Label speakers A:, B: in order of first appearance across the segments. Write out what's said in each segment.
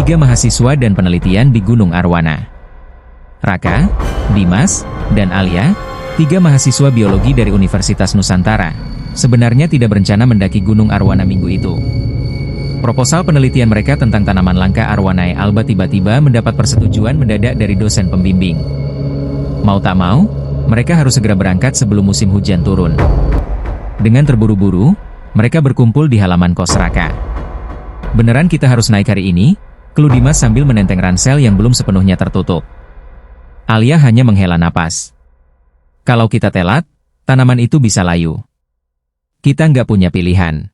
A: 3 mahasiswa dan penelitian di Gunung Arwana. Raka, Dimas, dan Alia, 3 mahasiswa biologi dari Universitas Nusantara, sebenarnya tidak berencana mendaki Gunung Arwana minggu itu. Proposal penelitian mereka tentang tanaman langka Arwanae alba tiba-tiba mendapat persetujuan mendadak dari dosen pembimbing. Mau tak mau, mereka harus segera berangkat sebelum musim hujan turun. Dengan terburu-buru, mereka berkumpul di halaman kos Raka. "Beneran kita harus naik hari ini?" keluh Dimas sambil menenteng ransel yang belum sepenuhnya tertutup. Alia hanya menghela napas. "Kalau kita telat, tanaman itu bisa layu. Kita nggak punya pilihan."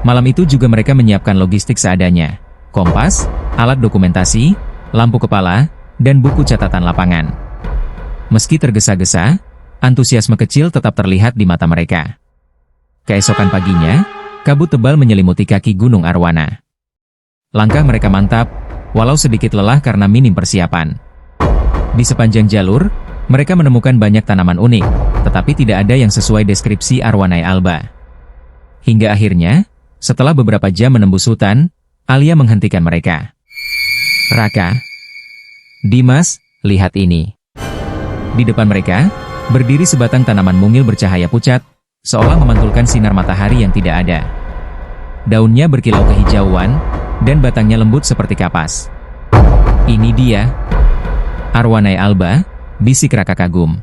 A: Malam itu juga mereka menyiapkan logistik seadanya. Kompas, alat dokumentasi, lampu kepala, dan buku catatan lapangan. Meski tergesa-gesa, antusiasme kecil tetap terlihat di mata mereka. Keesokan paginya, kabut tebal menyelimuti kaki Gunung Arwana. Langkah mereka mantap, walau sedikit lelah karena minim persiapan. Di sepanjang jalur, mereka menemukan banyak tanaman unik, tetapi tidak ada yang sesuai deskripsi Arwanae alba. Hingga akhirnya, setelah beberapa jam menembus hutan, Alia menghentikan mereka. "Raka, Dimas, lihat ini." Di depan mereka, berdiri sebatang tanaman mungil bercahaya pucat, seolah memantulkan sinar matahari yang tidak ada. Daunnya berkilau kehijauan, dan batangnya lembut seperti kapas. "Ini dia, Arwanae alba," bisik Raka kagum.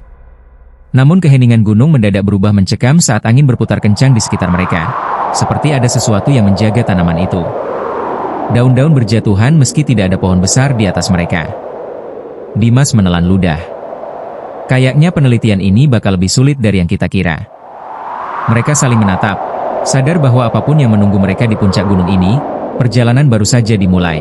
A: Namun keheningan gunung mendadak berubah mencekam saat angin berputar kencang di sekitar mereka, seperti ada sesuatu yang menjaga tanaman itu. Daun-daun berjatuhan meski tidak ada pohon besar di atas mereka. Dimas menelan ludah. "Kayaknya penelitian ini bakal lebih sulit dari yang kita kira." Mereka saling menatap, sadar bahwa apapun yang menunggu mereka di puncak gunung ini, perjalanan baru saja dimulai.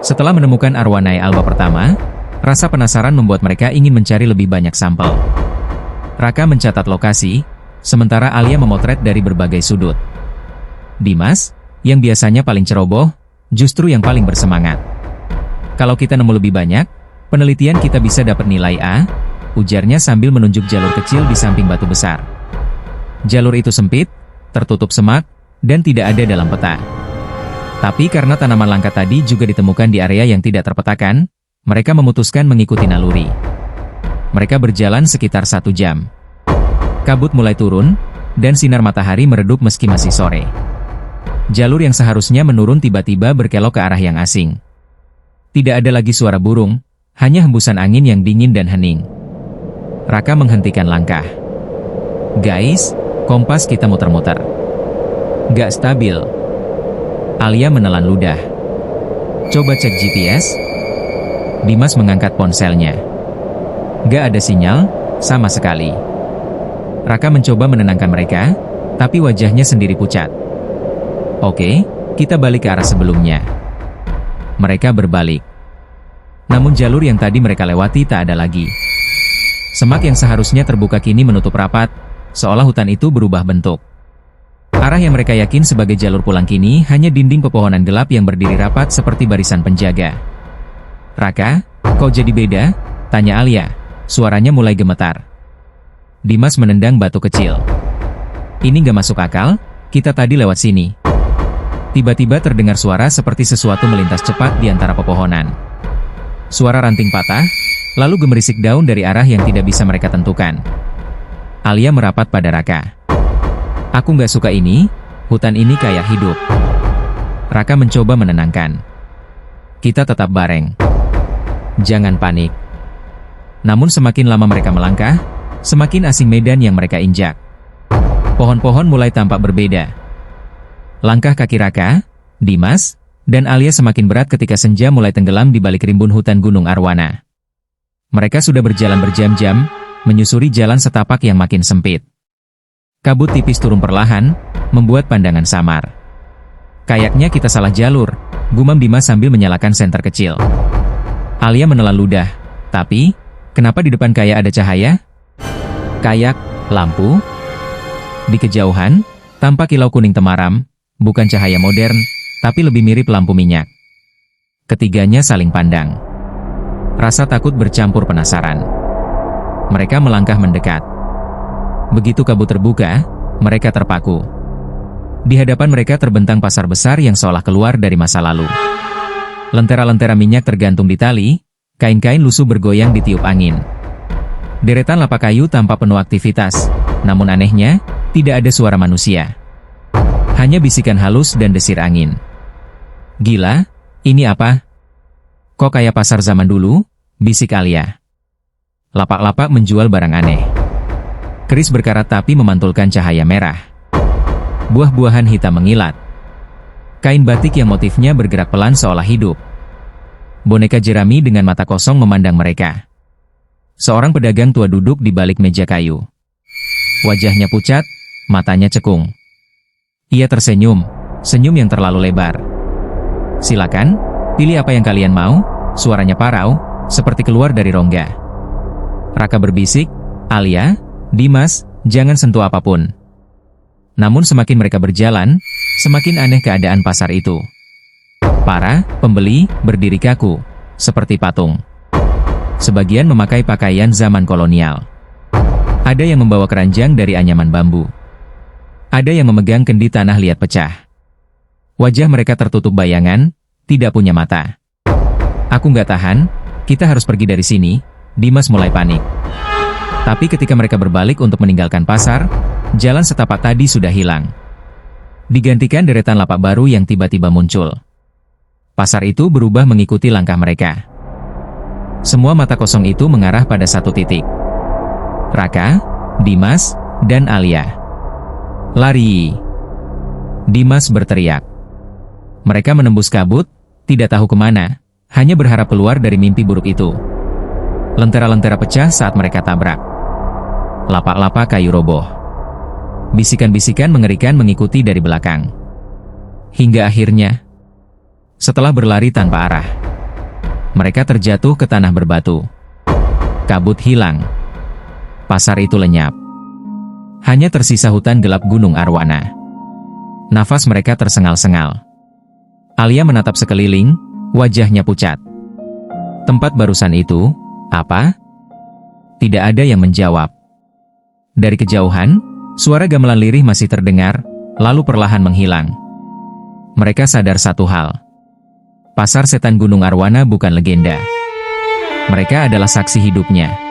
A: Setelah menemukan Arwanae alba pertama, rasa penasaran membuat mereka ingin mencari lebih banyak sampel. Raka mencatat lokasi, sementara Alia memotret dari berbagai sudut. Dimas, yang biasanya paling ceroboh, justru yang paling bersemangat. "Kalau kita nemu lebih banyak, penelitian kita bisa dapat nilai A," ujarnya sambil menunjuk jalur kecil di samping batu besar. Jalur itu sempit, tertutup semak, dan tidak ada dalam peta. Tapi karena tanaman langka tadi juga ditemukan di area yang tidak terpetakan, mereka memutuskan mengikuti naluri. Mereka berjalan sekitar 1 jam. Kabut mulai turun, dan sinar matahari meredup meski masih sore. Jalur yang seharusnya menurun tiba-tiba berkelok ke arah yang asing. Tidak ada lagi suara burung, hanya hembusan angin yang dingin dan hening. Raka menghentikan langkah. "Guys, kompas kita muter-muter. Gak stabil." Alia menelan ludah. "Coba cek GPS." Dimas mengangkat ponselnya. Gak ada sinyal, sama sekali. Raka mencoba menenangkan mereka, tapi wajahnya sendiri pucat. "Oke, kita balik ke arah sebelumnya." Mereka berbalik. Namun jalur yang tadi mereka lewati tak ada lagi. Semak yang seharusnya terbuka kini menutup rapat, seolah hutan itu berubah bentuk. Arah yang mereka yakin sebagai jalur pulang kini hanya dinding pepohonan gelap yang berdiri rapat seperti barisan penjaga. "Raka, kok jadi beda?" tanya Alia. Suaranya mulai gemetar. Dimas menendang batu kecil. "Ini gak masuk akal, kita tadi lewat sini." Tiba-tiba terdengar suara seperti sesuatu melintas cepat di antara pepohonan. Suara ranting patah, lalu gemerisik daun dari arah yang tidak bisa mereka tentukan. Alia merapat pada Raka. "Aku nggak suka ini, hutan ini kayak hidup." Raka mencoba menenangkan. "Kita tetap bareng. Jangan panik." Namun semakin lama mereka melangkah, semakin asing medan yang mereka injak. Pohon-pohon mulai tampak berbeda. Langkah kaki Raka, Dimas, dan Alia semakin berat ketika senja mulai tenggelam di balik rimbun hutan Gunung Arwana. Mereka sudah berjalan berjam-jam, menyusuri jalan setapak yang makin sempit. Kabut tipis turun perlahan, membuat pandangan samar. "Kayaknya kita salah jalur," gumam Dimas sambil menyalakan senter kecil. Alia menelan ludah. "Tapi, kenapa di depan kayak ada cahaya?" "Kayak lampu." Di kejauhan, tampak kilau kuning temaram, bukan cahaya modern, tapi lebih mirip lampu minyak. Ketiganya saling pandang. Rasa takut bercampur penasaran. Mereka melangkah mendekat. Begitu kabut terbuka, mereka terpaku. Di hadapan mereka terbentang pasar besar yang seolah keluar dari masa lalu. Lentera-lentera minyak tergantung di tali, kain-kain lusuh bergoyang ditiup angin. Deretan lapak kayu tampak penuh aktivitas, namun anehnya, tidak ada suara manusia. Hanya bisikan halus dan desir angin. Gila, ini apa? Kok kayak pasar zaman dulu? Bisik Alia. Lapak-lapak menjual barang aneh. Keris berkarat tapi memantulkan cahaya merah. Buah-buahan hitam mengilat. Kain batik yang motifnya bergerak pelan seolah hidup. Boneka jerami dengan mata kosong memandang mereka. Seorang pedagang tua duduk di balik meja kayu. Wajahnya pucat, matanya cekung. Ia tersenyum, senyum yang terlalu lebar. Silakan, pilih apa yang kalian mau, suaranya parau, seperti keluar dari rongga. Raka berbisik, Alia, Dimas, jangan sentuh apapun. Namun semakin mereka berjalan, semakin aneh keadaan pasar itu. Para pembeli berdiri kaku, seperti patung. Sebagian memakai pakaian zaman kolonial. Ada yang membawa keranjang dari anyaman bambu. Ada yang memegang kendi tanah liat pecah. Wajah mereka tertutup bayangan, tidak punya mata. Aku nggak tahan, kita harus pergi dari sini. Dimas mulai panik. Tapi ketika mereka berbalik untuk meninggalkan pasar, jalan setapak tadi sudah hilang. Digantikan deretan lapak baru yang tiba-tiba muncul. Pasar itu berubah mengikuti langkah mereka. Semua mata kosong itu mengarah pada satu titik. Raka, Dimas, dan Alia. Lari! Dimas berteriak. Mereka menembus kabut, tidak tahu kemana, hanya berharap keluar dari mimpi buruk itu. Lentera-lentera pecah saat mereka tabrak. Lapak-lapak kayu roboh. Bisikan-bisikan mengerikan mengikuti dari belakang. Hingga akhirnya, setelah berlari tanpa arah, mereka terjatuh ke tanah berbatu. Kabut hilang. Pasar itu lenyap. Hanya tersisa hutan gelap Gunung Arwana. Nafas mereka tersengal-sengal. Alia menatap sekeliling, wajahnya pucat. Tempat barusan itu, apa? Tidak ada yang menjawab. Dari kejauhan, suara gamelan lirih masih terdengar, lalu perlahan menghilang. Mereka sadar satu hal. Pasar setan Gunung Arwana bukan legenda. Mereka adalah saksi hidupnya.